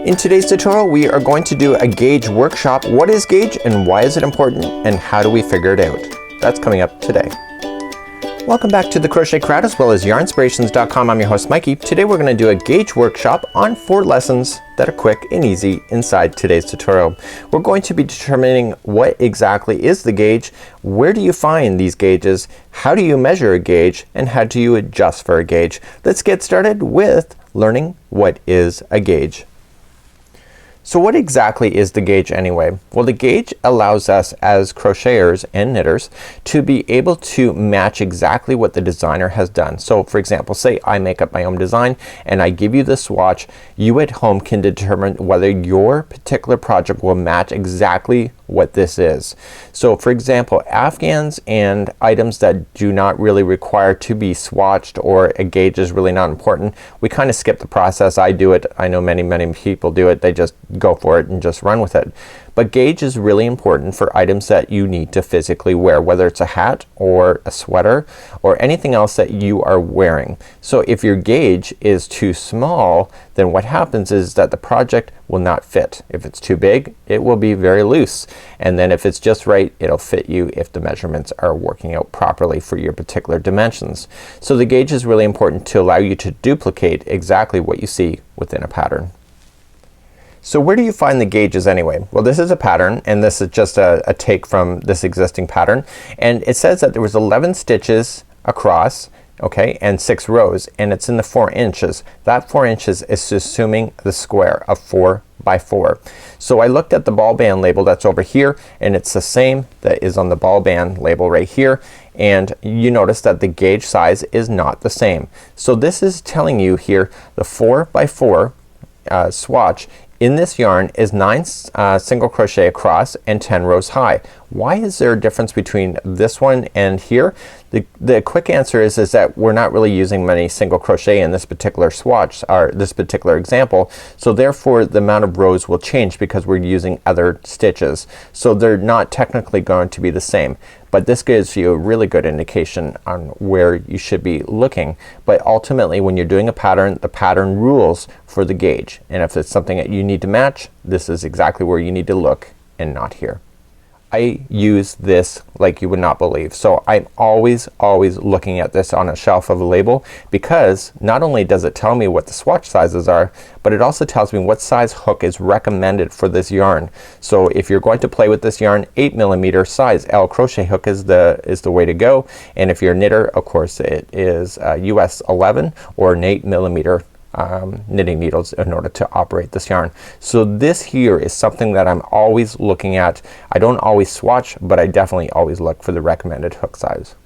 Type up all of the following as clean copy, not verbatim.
In today's tutorial, we are going to do a gauge workshop. What is gauge and why is it important and how do we figure it out? That's coming up today. Welcome back to the Crochet Crowd as well as yarnspirations.com. I'm your host Mikey. Today we're going to do a gauge workshop on 4 lessons that are quick and easy inside today's tutorial. We're going to be determining what exactly is the gauge, where do you find these gauges, how do you measure a gauge, and how do you adjust for a gauge. Let's get started with learning what is a gauge. So what exactly is the gauge anyway? Well, the gauge allows us as crocheters and knitters to be able to match exactly what the designer has done. So for example, say I make up my own design and I give you the swatch. You at home can determine whether your particular project will match exactly what this is. So for example, afghans and items that do not really require to be swatched or a gauge is really not important, we kind of skip the process. I do it. I know many people do it. They just go for it and just run with it. But gauge is really important for items that you need to physically wear, whether it's a hat or a sweater or anything else that you are wearing. So if your gauge is too small, then what happens is that the project will not fit. If it's too big, it will be very loose, and then if it's just right, it'll fit you if the measurements are working out properly for your particular dimensions. So the gauge is really important to allow you to duplicate exactly what you see within a pattern. So where do you find the gauges anyway? Well, this is a pattern and this is just a take from this existing pattern, and it says that there was 11 stitches across, okay, and 6 rows, and it's in the 4 inches. That 4 inches is assuming the square of 4 by 4. So I looked at the ball band label that's over here and it's the same that is on the ball band label right here, and you notice that the gauge size is not the same. So this is telling you here the 4 by 4 swatch in this yarn is 9 single crochet across and 10 rows high. Why is there a difference between this one and here? The quick answer is that we're not really using many single crochet in this particular swatch or this particular example, so therefore the amount of rows will change because we're using other stitches. So they're not technically going to be the same, but this gives you a really good indication on where you should be looking. But ultimately when you're doing a pattern, the pattern rules for the gauge, and if it's something that you need to match, this is exactly where you need to look and not here. I use this like you would not believe. So I'm always looking at this on a shelf of a label, because not only does it tell me what the swatch sizes are, but it also tells me what size hook is recommended for this yarn. So if you're going to play with this yarn, 8mm size L crochet hook is the way to go, and if you're a knitter, of course it is US 11 or an 8mm knitting needles in order to operate this yarn. So this here is something that I'm always looking at. I don't always swatch, but I definitely always look for the recommended hook size.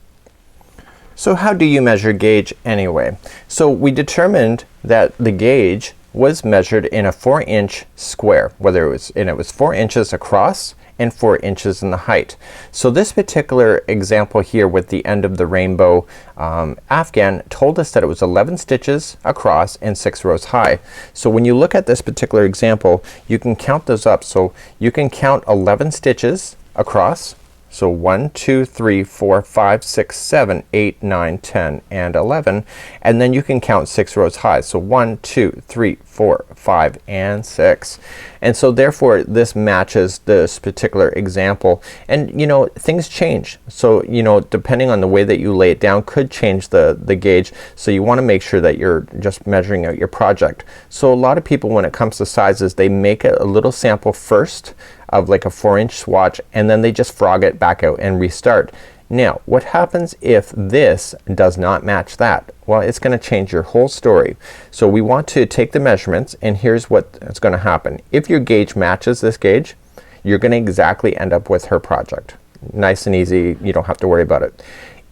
So how do you measure gauge anyway? So we determined that the gauge was measured in a 4-inch square, whether it was 4 inches across and 4 inches in the height. So this particular example here with the end of the rainbow afghan told us that it was 11 stitches across and 6 rows high. So when you look at this particular example, you can count those up. So you can count 11 stitches across. So 1, 2, 3, 4, 5, 6, 7, 8, 9, 10, and 11, and then you can count 6 rows high. So 1, 2, 3, 4, 5, and 6. And so therefore this matches this particular example, and you know things change. So you know depending on the way that you lay it down could change the gauge. So you want to make sure that you're just measuring out your project. So a lot of people when it comes to sizes, they make a little sample first of like a 4-inch swatch, and then they just frog it back out and restart. Now what happens if this does not match that? Well, it's gonna change your whole story. So we want to take the measurements, and here's what's gonna happen. If your gauge matches this gauge, you're gonna exactly end up with her project. Nice and easy, you don't have to worry about it.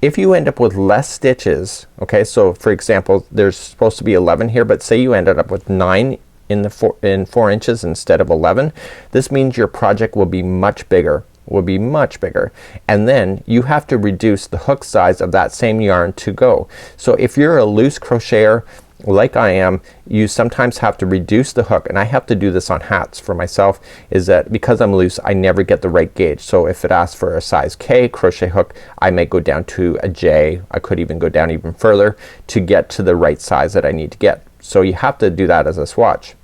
If you end up with less stitches, okay, so for example there's supposed to be 11 here, but say you ended up with 9 in 4 inches instead of 11, this means your project will be much bigger, and then you have to reduce the hook size of that same yarn to go. So if you're a loose crocheter like I am, you sometimes have to reduce the hook, and I have to do this on hats for myself, is that because I'm loose I never get the right gauge. So if it asks for a size K crochet hook, I may go down to a J. I could even go down even further to get to the right size that I need to get. So you have to do that as a swatch.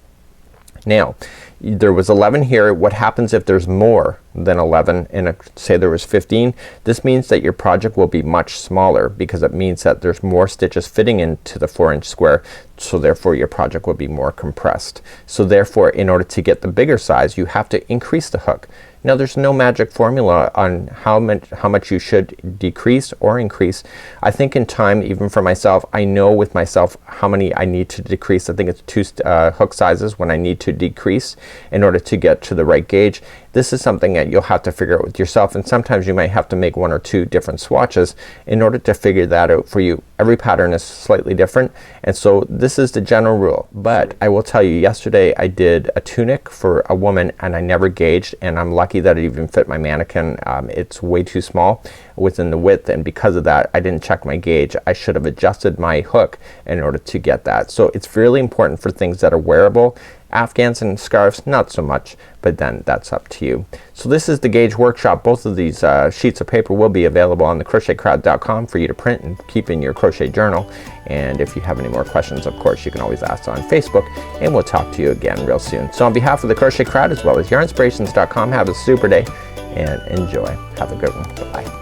Now there was 11 here. What happens if there's more than 11 and say there was 15? This means that your project will be much smaller because it means that there's more stitches fitting into the 4-inch square, so therefore your project will be more compressed. So therefore, in order to get the bigger size, you have to increase the hook. Now there's no magic formula on how much you should decrease or increase. I think in time, even for myself, I know with myself how many I need to decrease. I think it's 2 hook sizes when I need to decrease in order to get to the right gauge. This is something that you'll have to figure out with yourself, and sometimes you might have to make 1 or 2 different swatches in order to figure that out for you. Every pattern is slightly different, and so this is the general rule. But I will tell you, yesterday I did a tunic for a woman and I never gauged, and I'm lucky that it even fit my mannequin. It's way too small within the width, and because of that I didn't check my gauge. I should have adjusted my hook in order to get that. So it's really important for things that are wearable. Afghans and scarves, not so much, but then that's up to you. So this is the gauge workshop. Both of these sheets of paper will be available on the crochetcrowd.com for you to print and keep in your crochet journal. And if you have any more questions, of course, you can always ask on Facebook, and we'll talk to you again real soon. So on behalf of the Crochet Crowd as well as yarnspirations.com, have a super day and enjoy. Have a good one. Bye.